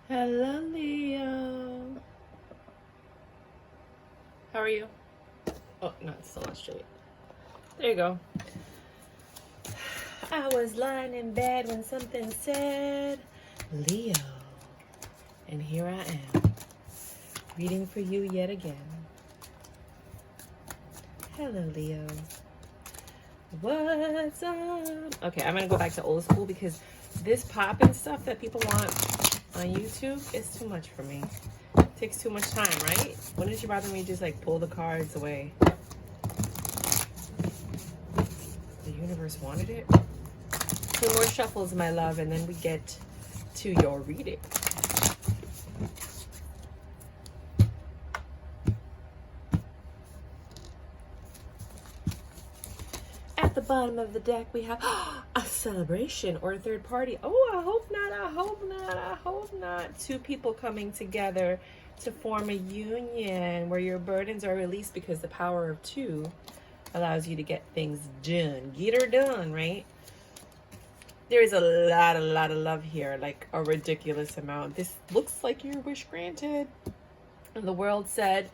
Hello, Leo. How are you? Oh, no, it's still not straight. There you go. I was lying in bed when something said, Leo. And here I am, reading for you yet again. Hello, Leo. What's up? Okay, I'm going to go back to old school because this popping stuff that people want on YouTube is too much for me. It takes too much time, right? Wouldn't you rather me just like pull the cards away? The universe wanted it. 2 more shuffles, my love, and then we get to your reading. At the bottom of the deck, we have a celebration or a third party. Oh, I hope not, I hope not, I hope not. 2 people coming together to form a union where your burdens are released because the power of 2 allows you to get things done. Get her done, right? There is a lot of love here, like a ridiculous amount. This looks like your wish granted. And the world said,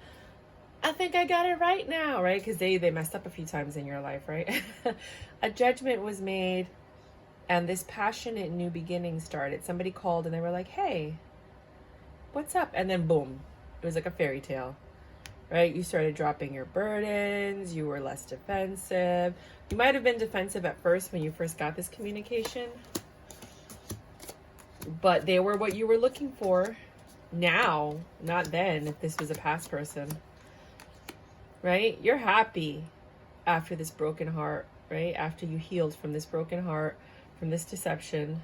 I think I got it right now, right? Because they messed up a few times in your life, right? A judgment was made and this passionate new beginning started. Somebody called and they were like, hey, what's up? And then boom, it was like a fairy tale, right? You started dropping your burdens. You were less defensive. You might have been defensive at first when you first got this communication, but they were what you were looking for now, not then, if this was a past person. Right? You're happy after this broken heart, right? After you healed from this broken heart, from this deception.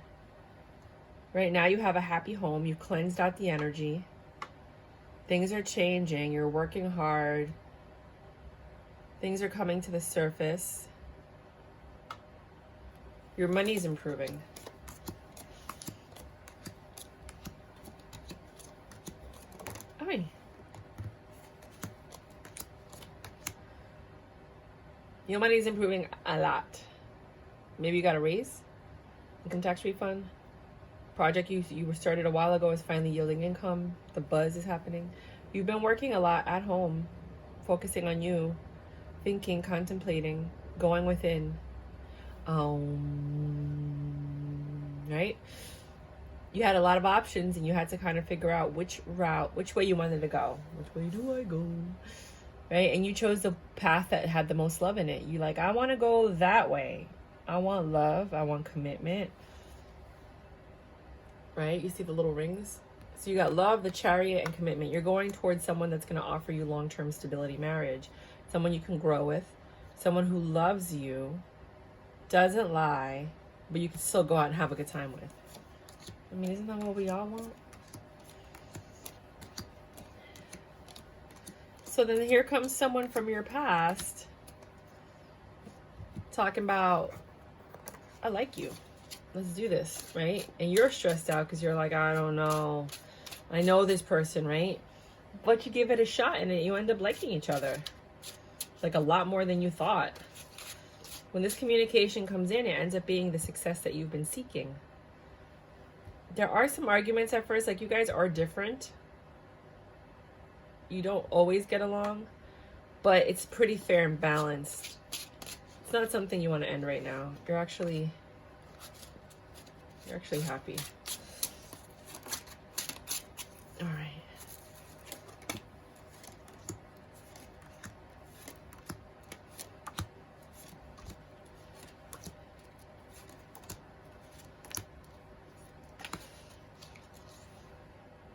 Right now you have a happy home. You've cleansed out the energy. Things are changing. You're working hard. Things are coming to the surface. Your money's improving. Hi. Your money's improving a lot. Maybe you got a raise, income tax refund. Project you started a while ago is finally yielding income. The buzz is happening. You've been working a lot at home, focusing on you, thinking, contemplating, going within. Right? You had a lot of options and you had to kind of figure out which way you wanted to go. Which way do I go? Right? And you chose the path that had the most love in it. You like, I want to go that way. I want love. I want commitment. Right? You see the little rings? So you got love, the Chariot, and commitment. You're going towards someone that's going to offer you long-term stability marriage. Someone you can grow with. Someone who loves you, doesn't lie, but you can still go out and have a good time with. I mean, isn't that what we all want? So then here comes someone from your past talking about, I like you. Let's do this, right? And you're stressed out because you're like, I don't know. I know this person, right? But you give it a shot and you end up liking each other. Like a lot more than you thought. When this communication comes in, it ends up being the success that you've been seeking. There are some arguments at first, like you guys are different. You don't always get along, but it's pretty fair and balanced. It's not something you want to end right now. You're actually happy. All right.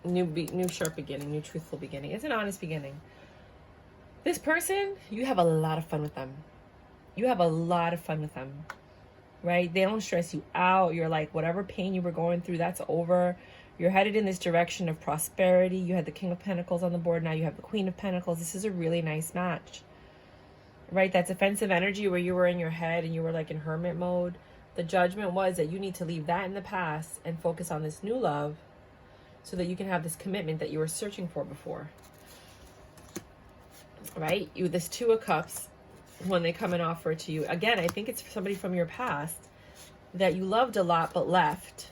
New sharp beginning, new truthful beginning. It's an honest beginning. This person, you have a lot of fun with them. You have a lot of fun with them, right? They don't stress you out. You're like, whatever pain you were going through, that's over. You're headed in this direction of prosperity. You had the King of Pentacles on the board. Now you have the Queen of Pentacles. This is a really nice match, right? That defensive energy where you were in your head and you were like in hermit mode. The judgment was that you need to leave that in the past and focus on this new love so that you can have this commitment that you were searching for before, right? This 2 of Cups, when they come and offer it to you. Again, I think it's somebody from your past that you loved a lot but left.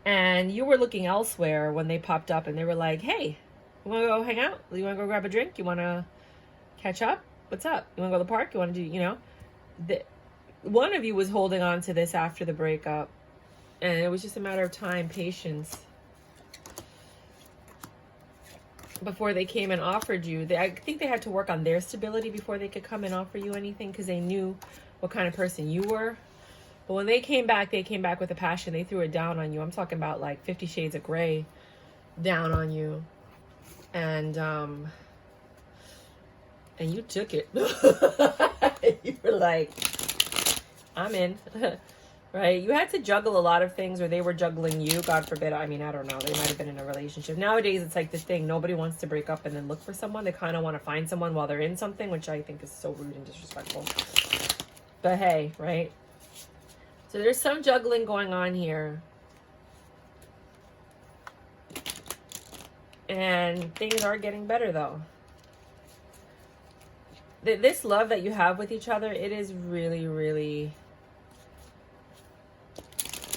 And you were looking elsewhere when they popped up and they were like, hey, you want to go hang out? You want to go grab a drink? You want to catch up? What's up? You want to go to the park? You want to do, one of you was holding on to this after the breakup. And it was just a matter of time, patience, before they came and offered you. I think they had to work on their stability before they could come and offer you anything, because they knew what kind of person you were. But when they came back with a passion. They threw it down on you. I'm talking about like 50 Shades of Grey down on you. And you took it. You were like, I'm in. Right? You had to juggle a lot of things, or they were juggling you. God forbid. I mean, I don't know. They might have been in a relationship. Nowadays, it's like this thing. Nobody wants to break up and then look for someone. They kind of want to find someone while they're in something, which I think is so rude and disrespectful. But hey, right? So there's some juggling going on here. And things are getting better, though. This love that you have with each other, it is really, really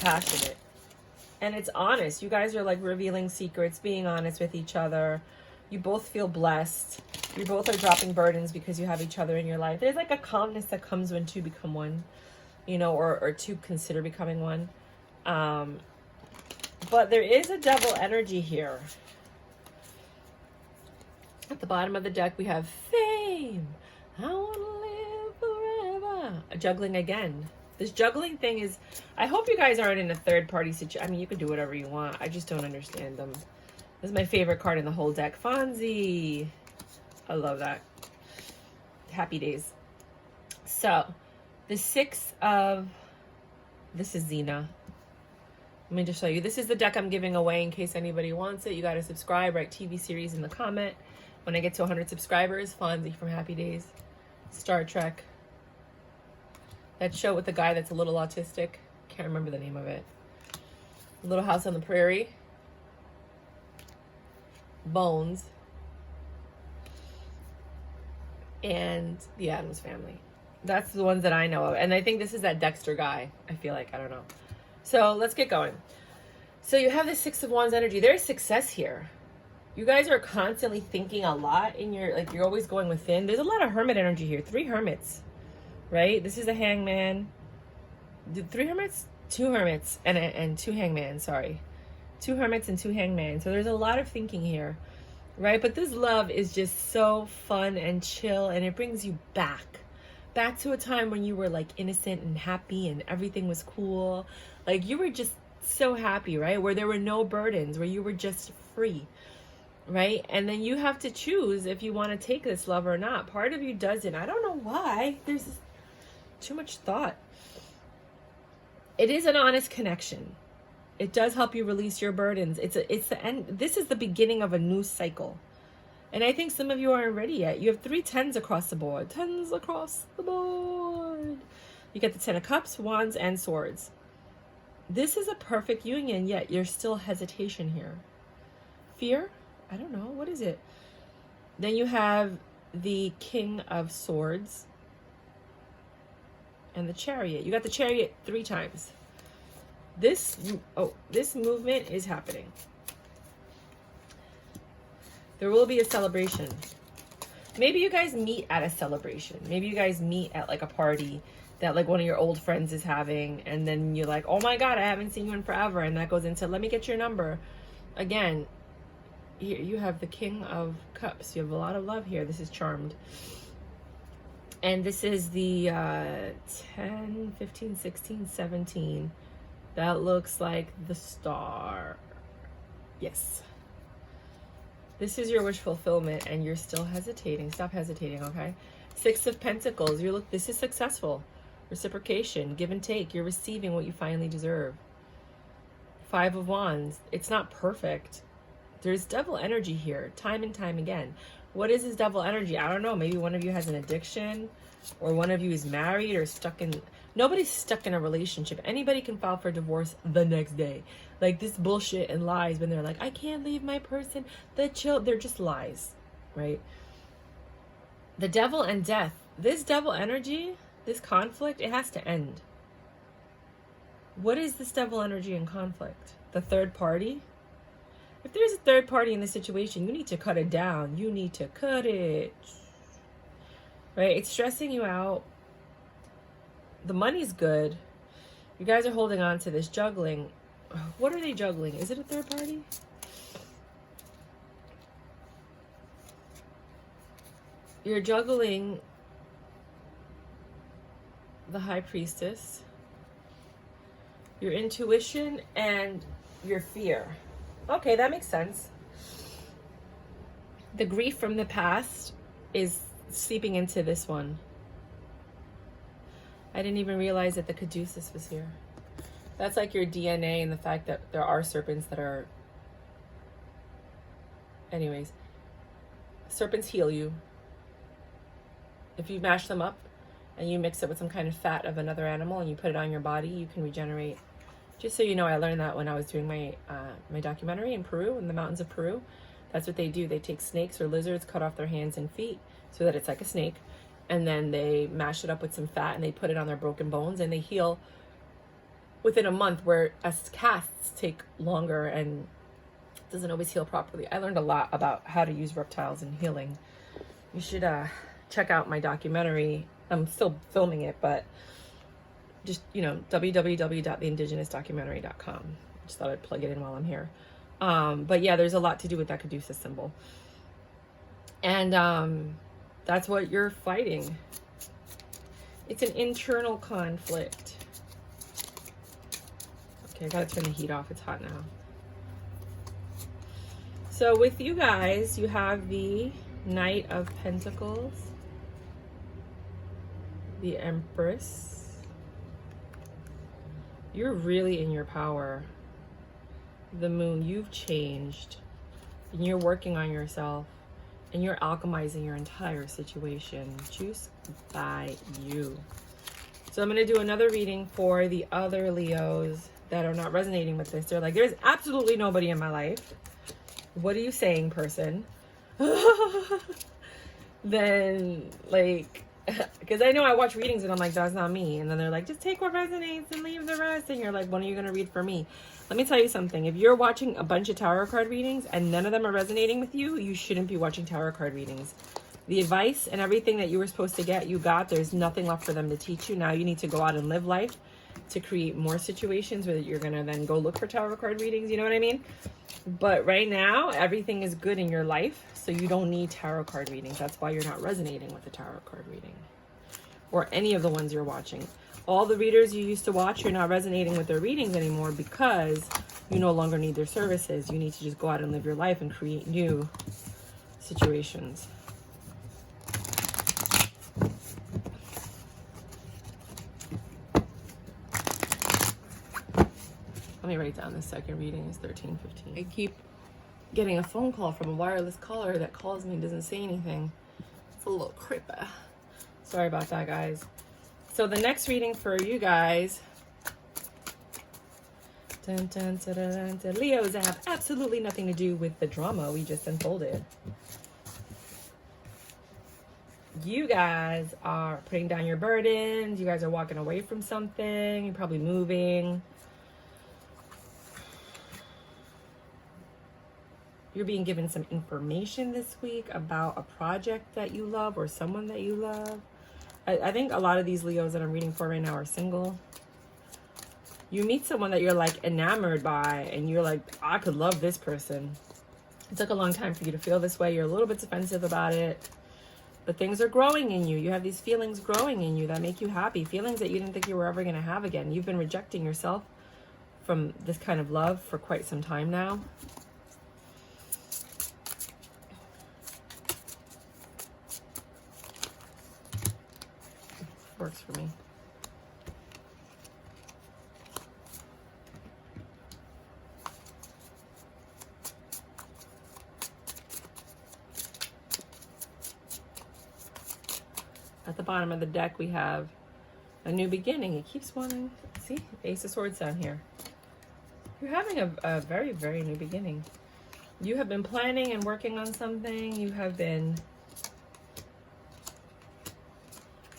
passionate. And it's honest. You guys are like revealing secrets, being honest with each other. You both feel blessed. You both are dropping burdens because you have each other in your life. There's like a calmness that comes when two become one, or two consider becoming one. But there is a devil energy here. At the bottom of the deck, we have fame. I want to live forever. Juggling again. This juggling thing is, I hope you guys aren't in a third party situation. I mean, you can do whatever you want. I just don't understand them. This is my favorite card in the whole deck. Fonzie. I love that. Happy days. So, the this is Xena. Let me just show you. This is the deck I'm giving away in case anybody wants it. You got to subscribe, write TV series in the comment. When I get to 100 subscribers, Fonzie from Happy Days. Star Trek. That show with the guy that's a little autistic. Can't remember the name of it. Little House on the Prairie. Bones. And The Addams Family. That's the ones that I know of. And I think this is that Dexter guy. I feel like, I don't know. So let's get going. So you have the Six of Wands energy. There's success here. You guys are constantly thinking a lot in your, like, you're always going within. There's a lot of hermit energy here. 3 hermits, right? This is a hangman. 3 hermits? 2 hermits and 2 hangmen, sorry. 2 hermits and 2 hangmen. So there's a lot of thinking here, right? But this love is just so fun and chill, and it brings you back to a time when you were like innocent and happy and everything was cool. Like you were just so happy, right? Where there were no burdens, where you were just free. Right? And then you have to choose if you want to take this love or not. Part of you doesn't. I don't know why. There's too much thought. It is an honest connection. It does help you release your burdens. It's the end. This is the beginning of a new cycle. And I think some of you aren't ready yet. You have 3 10s across the board. 10s across the board. You get the 10 of Cups, Wands, and Swords. This is a perfect union, yet there's still hesitation here. Fear? I don't know. What is it? Then you have the King of Swords and the Chariot. You got the Chariot 3 times. This movement is happening. There will be a celebration. Maybe you guys meet at a celebration. Maybe you guys meet at like a party that like one of your old friends is having, and then you're like, oh my God, I haven't seen you in forever. And that goes into, let me get your number. Again, here you have the King of Cups. You have a lot of love here. This is Charmed. And this is the 10, 15, 16, 17. That looks like the Star. Yes. This is your wish fulfillment, and you're still hesitating. Stop hesitating, okay? 6 of Pentacles. This is successful. Reciprocation, give and take. You're receiving what you finally deserve. 5 of Wands. It's not perfect. There's devil energy here, time and time again. What is this devil energy? I don't know. Maybe one of you has an addiction, or one of you is married or stuck in... Nobody's stuck in a relationship. Anybody can file for divorce the next day. Like this bullshit and lies when they're like, I can't leave my person. They're just lies, right? The devil and death. This devil energy, this conflict, it has to end. What is this devil energy in conflict? The third party? If there's a third party in the situation, you need to cut it down. You need to cut it. Right? It's stressing you out. The money's good. You guys are holding on to this juggling. What are they juggling? Is it a third party? You're juggling the High Priestess, your intuition, and your fear. Okay, that makes sense. The grief from the past is seeping into this one. I didn't even realize that the caduceus was here. That's like your DNA and the fact that there are serpents that are... Anyways, serpents heal you. If you mash them up and you mix it with some kind of fat of another animal and you put it on your body, you can regenerate. Just so you know, I learned that when I was doing my my documentary in Peru, in the mountains of Peru. That's what they do. They take snakes or lizards, cut off their hands and feet so that it's like a snake. And then they mash it up with some fat and they put it on their broken bones and they heal within a month, where as casts take longer and doesn't always heal properly. I learned a lot about how to use reptiles in healing. You should check out my documentary. I'm still filming it, but just, you know, www.theindigenousdocumentary.com. Just thought I'd plug it in while I'm here. But yeah, there's a lot to do with that caduceus symbol. And that's what you're fighting. It's an internal conflict. Okay, I gotta turn the heat off. It's hot now. So with you guys, you have the Knight of Pentacles, the Empress. You're really in your power. The Moon, you've changed. And you're working on yourself. And you're alchemizing your entire situation just by you. So I'm going to do another reading for the other Leos that are not resonating with this. They're like, there's absolutely nobody in my life. What are you saying, person? Then, like, because I know I watch readings and I'm like, that's not me. And then they're like, just take what resonates and leave the rest. And you're like, when are you going to read for me? Let me tell you something. If you're watching a bunch of tarot card readings and none of them are resonating with you, you shouldn't be watching tarot card readings. The advice and everything that you were supposed to get, you got. There's nothing left for them to teach you. Now you need to go out and live life to create more situations where you're going to then go look for tarot card readings. You know what I mean? But right now, everything is good in your life. So you don't need tarot card readings. That's why you're not resonating with the tarot card reading. Or any of the ones you're watching. All the readers you used to watch, you're not resonating with their readings anymore because you no longer need their services. You need to just go out and live your life and create new situations. Let me write down this second reading is 13:15. I keep getting a phone call from a wireless caller that calls me and doesn't say anything. It's a little creepy. Sorry about that, guys. So the next reading for you guys, dun, dun, dun, dun, dun, Leos that have absolutely nothing to do with the drama we just unfolded. You guys are putting down your burdens. You guys are walking away from something. You're probably moving. You're being given some information this week about a project that you love or someone that you love. I think a lot of these Leos that I'm reading for right now are single. You meet someone that you're like enamored by and you're like, I could love this person. It took a long time for you to feel this way. You're a little bit defensive about it, but things are growing in you. You have these feelings growing in you that make you happy. Feelings that you didn't think you were ever going to have again. You've been rejecting yourself from this kind of love for quite some time now. Works for me. At the bottom of the deck, we have a new beginning. It keeps wanting, see, Ace of Swords down here. You're having a very, very new beginning. You have been planning and working on something. You have been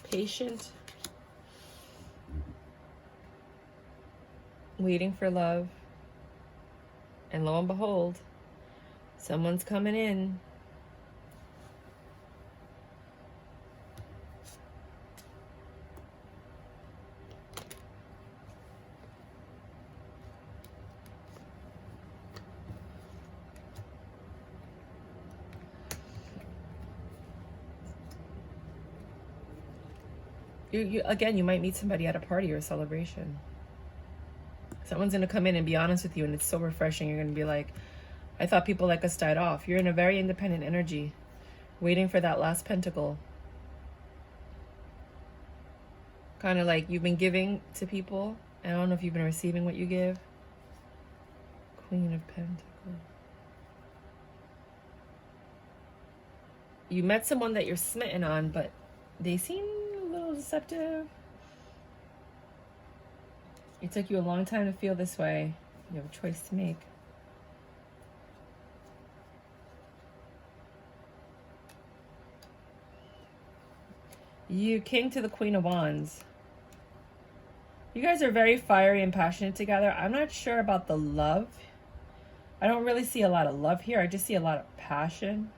patient. waiting for love. And lo and behold, someone's coming in. Again, you might meet somebody at a party or a celebration. Someone's going to come in and be honest with you, and it's so refreshing. You're going to be like, I thought people like us died off. You're in a very independent energy, waiting for that last pentacle. Kind of like you've been giving to people. I don't know if you've been receiving what you give. Queen of Pentacles. You met someone that you're smitten on, but they seem a little deceptive. It took you a long time to feel this way. You have a choice to make. You King to the Queen of Wands. You guys are very fiery and passionate together. I'm not sure about the love. I don't really see a lot of love here. I just see a lot of passion.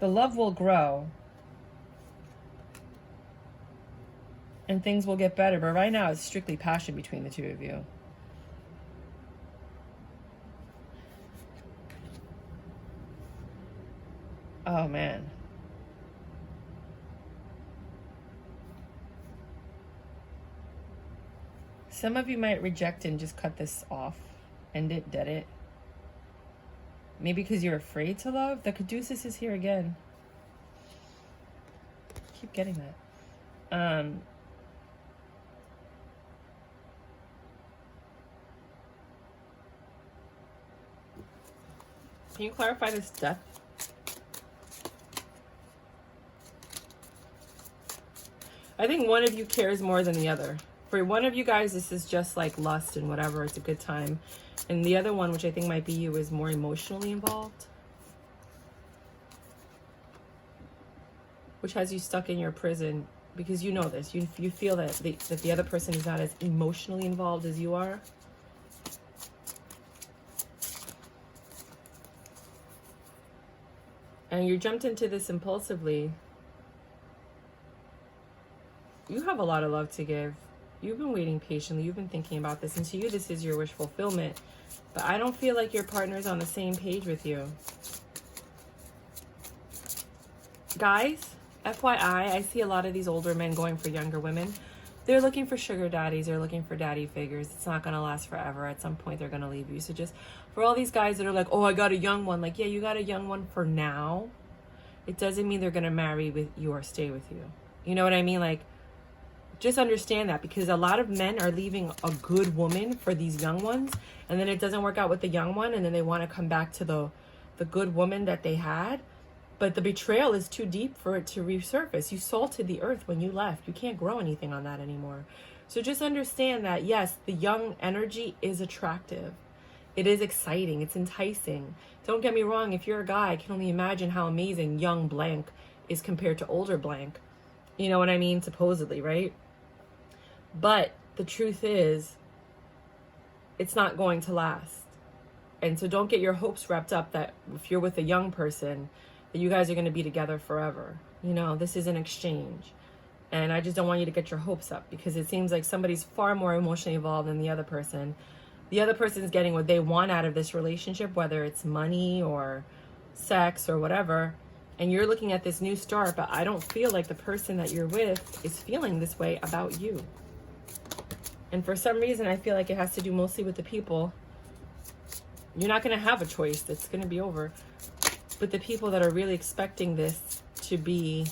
The love will grow. And things will get better. But right now, it's strictly passion between the two of you. Oh, man. Some of you might reject and just cut this off. End it, dead it. Maybe because you're afraid to love. The Caduceus is here again. Keep getting that. Can you clarify this death? I think one of you cares more than the other. For one of you guys, this is just like lust and whatever. It's a good time. And the other one, which I think might be you, is more emotionally involved. Which has you stuck in your prison because you know this. You feel that the other person is not as emotionally involved as you are. And you jumped into this impulsively. You have a lot of love to give. You've been waiting patiently. You've been thinking about this. And to you, this is your wish fulfillment. But I don't feel like your partner's on the same page with you. Guys, FYI, I see a lot of these older men going for younger women. They're looking for sugar daddies. They're looking for daddy figures. It's not going to last forever. At some point, they're going to leave you. So just for all these guys that are like, oh, I got a young one. Like, yeah, you got a young one for now. It doesn't mean they're going to marry with you or stay with you. You know what I mean? Like, just understand that, because a lot of men are leaving a good woman for these young ones, and then it doesn't work out with the young one, and then they want to come back to the good woman that they had. But the betrayal is too deep for it to resurface. You salted the earth when you left. You can't grow anything on that anymore. So just understand that, yes, the young energy is attractive. It is exciting. It's enticing. Don't get me wrong. If you're a guy, I can only imagine how amazing young blank is compared to older blank. You know what I mean? Supposedly, right? But the truth is, it's not going to last. And so don't get your hopes wrapped up that if you're with a young person, that you guys are going to be together forever. You know, this is an exchange. And I just don't want you to get your hopes up, because it seems like somebody's far more emotionally involved than the other person. The other person's getting what they want out of this relationship, whether it's money or sex or whatever. And you're looking at this new start, but I don't feel like the person that you're with is feeling this way about you. And for some reason, I feel like it has to do mostly with the people. You're not going to have a choice. It's going to be over. But the people that are really expecting this to be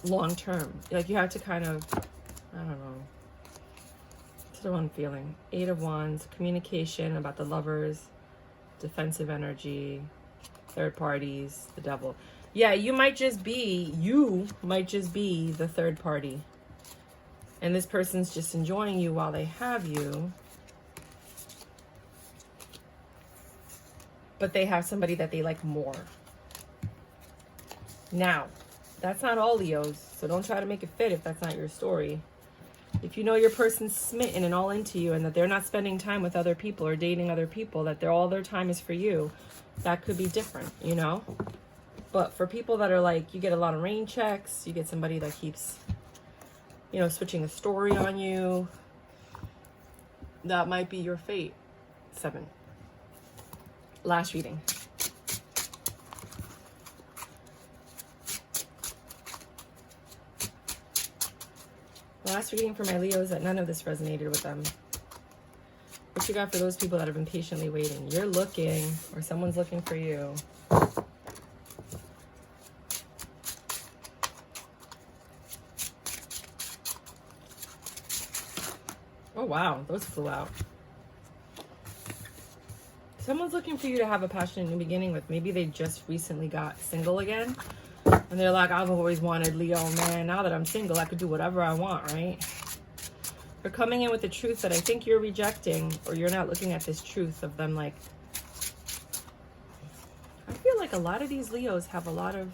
long-term. Like, you have to kind of, I don't know. That's what I'm feeling. 8 of Wands, communication about the lovers, defensive energy, third parties, the devil. Yeah, you might just be the third party. And this person's just enjoying you while they have you. But they have somebody that they like more. Now, that's not all Leos, so don't try to make it fit if that's not your story. If you know your person's smitten and all into you and that they're not spending time with other people or dating other people, that all their time is for you, that could be different, you know? But for people that are like, you get a lot of rain checks, you get somebody that keeps, you know, switching the story on you, that might be your fate. 7. Last reading. Last reading for my Leos that none of this resonated with them. What you got for those people that have been patiently waiting? You're looking, or someone's looking for you. Oh, wow. Those flew out. Someone's looking for you to have a passionate new beginning with. Maybe they just recently got single again. And they're like, I've always wanted Leo, man. Now that I'm single, I could do whatever I want, right? They're coming in with the truth that I think you're rejecting, or you're not looking at this truth of them. Like, I feel like a lot of these Leos have a lot of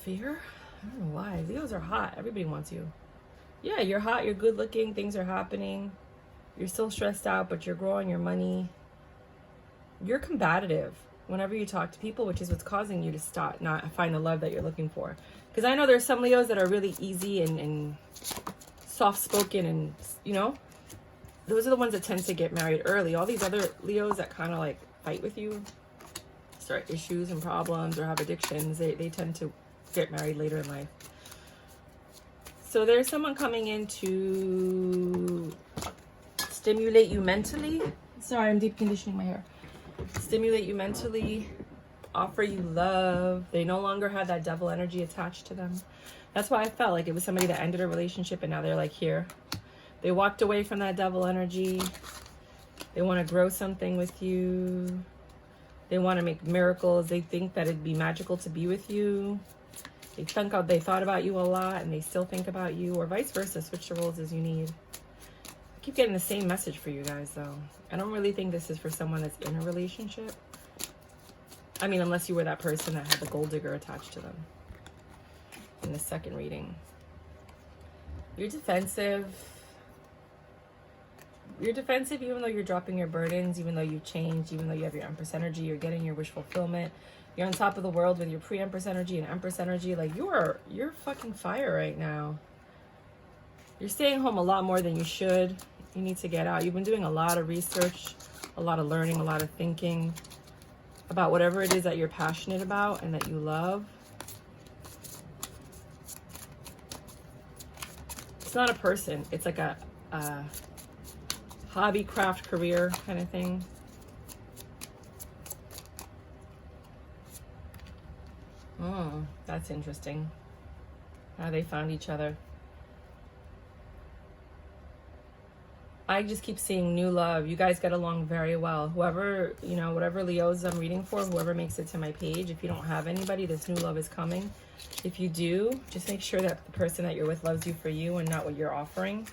fear. I don't know why. Leos are hot. Everybody wants you. Yeah, you're hot. You're good looking. Things are happening. You're still stressed out, but you're growing your money. You're combative whenever you talk to people, which is what's causing you to not find the love that you're looking for. Because I know there's some Leos that are really easy and soft-spoken, and, you know, those are the ones that tend to get married early. All these other Leos that kind of like fight with you, start issues and problems, or have addictions, they tend to get married later in life. So there's someone coming in to stimulate you mentally. Sorry, I'm deep conditioning my hair. Stimulate you mentally, offer you love. They no longer have that devil energy attached to them. That's why I felt like it was somebody that ended a relationship and now they're like here. They walked away from that devil energy. They want to grow something with you. They want to make miracles. They think that it'd be magical to be with you. They thought about you a lot and they still think about you, or vice versa. Switch the roles as you need. I keep getting the same message for you guys though. I don't really think this is for someone that's in a relationship. I mean, unless you were that person that had the gold digger attached to them. In the second reading. You're defensive. You're defensive even though you're dropping your burdens, even though you've changed, even though you have your Empress energy, you're getting your wish fulfillment. You're on top of the world with your pre-Empress energy and Empress energy. Like, you're fucking fire right now. You're staying home a lot more than you should. You need to get out. You've been doing a lot of research, a lot of learning, a lot of thinking about whatever it is that you're passionate about and that you love. It's not a person. It's like a hobby, craft, career kind of thing. Oh, that's interesting. How they found each other. I just keep seeing new love. You guys get along very well. Whoever, you know, whatever Leos I'm reading for, whoever makes it to my page, if you don't have anybody, this new love is coming. If you do, just make sure that the person that you're with loves you for you and not what you're offering.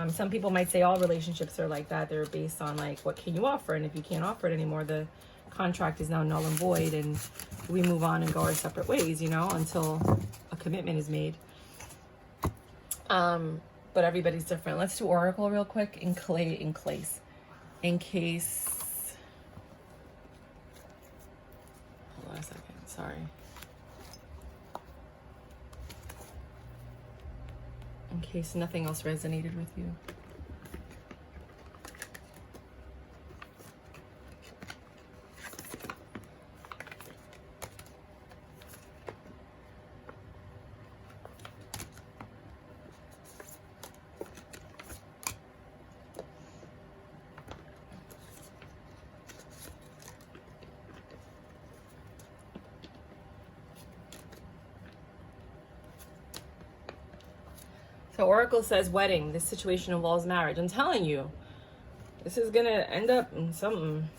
Some people might say all relationships are like that. They're based on like, what can you offer? And if you can't offer it anymore, the contract is now null and void and we move on and go our separate ways, you know, until a commitment is made. But everybody's different. Let's do Oracle real quick in case. Hold on a second. Sorry. In case nothing else resonated with you. So Oracle says wedding. This situation involves marriage. I'm telling you, this is going to end up in something.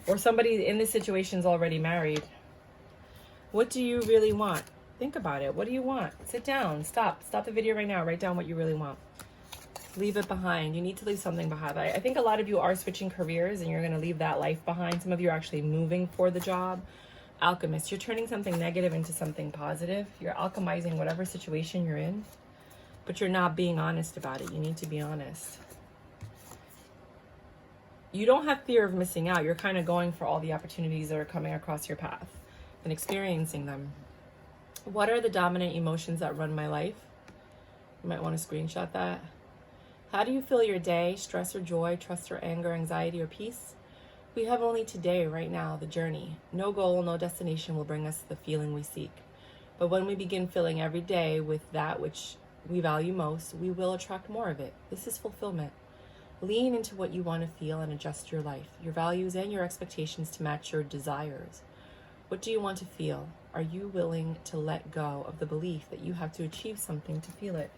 Or somebody in this situation is already married. What do you really want? Think about it. What do you want? Sit down. Stop the video right now. Write down what you really want. Leave it behind. You need to leave something behind. I think a lot of you are switching careers and you're going to leave that life behind. Some of you are actually moving for the job. Alchemist, you're turning something negative into something positive. You're alchemizing whatever situation you're in, but you're not being honest about it. You need to be honest. You don't have fear of missing out. You're kind of going for all the opportunities that are coming across your path and experiencing them. What are the dominant emotions that run my life? You might want to screenshot that. How do you feel your day? Stress or joy, trust or anger, anxiety or peace? We have only today, right now, the journey. No goal, no destination will bring us the feeling we seek. But when we begin filling every day with that which we value most, we will attract more of it. This is fulfillment. Lean into what you want to feel and adjust your life, your values and your expectations to match your desires. What do you want to feel? Are you willing to let go of the belief that you have to achieve something to feel it?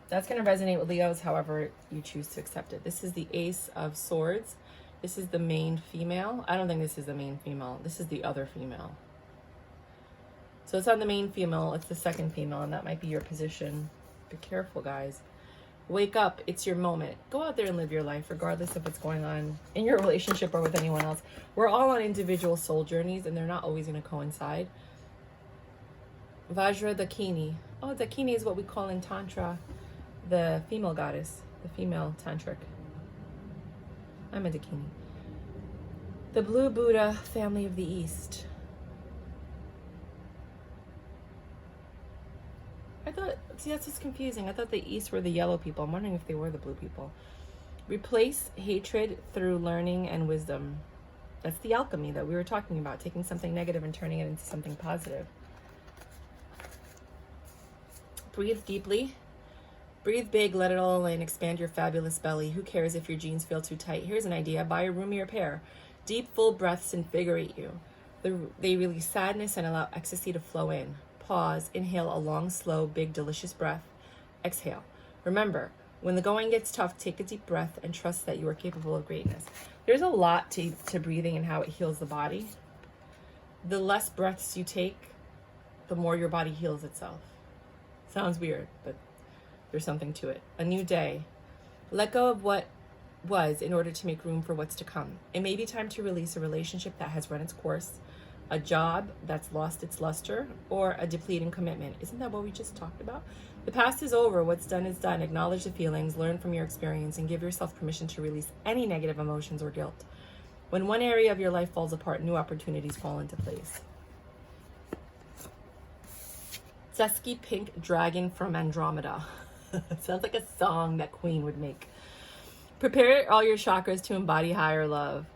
That's going to resonate with Leos, however you choose to accept it. This is the Ace of Swords. This is the main female. I don't think this is the main female. This is the other female. So it's not the main female, it's the second female, and that might be your position. Be careful, guys. Wake up. It's your moment. Go out there and live your life, regardless of what's going on in your relationship or with anyone else. We're all on individual soul journeys, and they're not always going to coincide. Vajra Dakini. Oh, Dakini is what we call in Tantra the female goddess, the female tantric. I'm a Dakini. The Blue Buddha, family of the East. I thought, see, that's just confusing. I thought the East were the yellow people. I'm wondering if they were the blue people. Replace hatred through learning and wisdom. That's the alchemy that we were talking about, taking something negative and turning it into something positive. Breathe deeply. Breathe big, let it all in, expand your fabulous belly. Who cares if your jeans feel too tight? Here's an idea. Buy a roomier pair. Deep, full breaths invigorate you. They release sadness and allow ecstasy to flow in. Pause. Inhale a long, slow, big, delicious breath. Exhale. Remember, when the going gets tough, take a deep breath and trust that you are capable of greatness. There's a lot to breathing and how it heals the body. The less breaths you take, the more your body heals itself. Sounds weird, but there's something to it. A new day. Let go of what was in order to make room for what's to come. It may be time to release a relationship that has run its course, a job that's lost its luster, or a depleting commitment. Isn't that what we just talked about? The past is over. What's done is done. Acknowledge the feelings, learn from your experience, and give yourself permission to release any negative emotions or guilt. When one area of your life falls apart, new opportunities fall into place. Dusky Pink Dragon from Andromeda. Sounds like a song that Queen would make. Prepare all your chakras to embody higher love.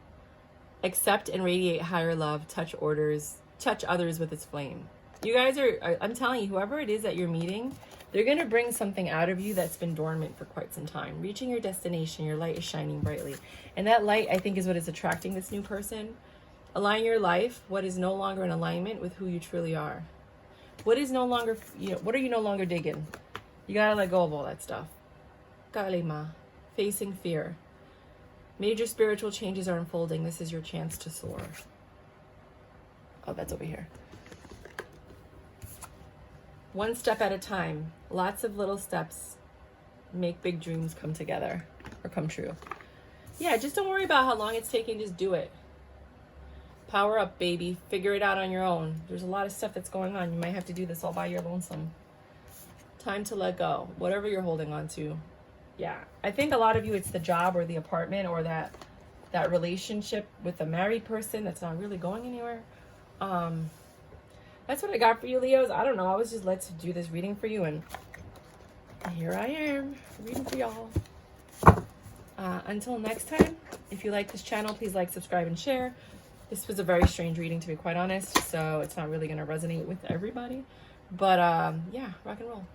Accept and radiate higher love. Touch others with its flame. You guys are, I'm telling you, whoever it is that you're meeting, they're going to bring something out of you that's been dormant for quite some time. Reaching your destination, your light is shining brightly. And that light, I think, is what is attracting this new person. Align your life, what is no longer in alignment with who you truly are. What is no longer, what are you no longer digging? You gotta let go of all that stuff. Kalima, facing fear. Major spiritual changes are unfolding. This is your chance to soar. Oh, that's over here. One step at a time. Lots of little steps make big dreams come together or come true. Yeah, just don't worry about how long it's taking. Just do it. Power up, baby. Figure it out on your own. There's a lot of stuff that's going on. You might have to do this all by your lonesome. Time to let go. Whatever you're holding on to. Yeah. I think a lot of you, it's the job or the apartment or that relationship with a married person that's not really going anywhere. That's what I got for you, Leos. I don't know. I was just led to do this reading for you, and here I am reading for y'all. Until next time, if you like this channel, please like, subscribe, and share. This was a very strange reading, to be quite honest, so it's not really going to resonate with everybody. But yeah, rock and roll.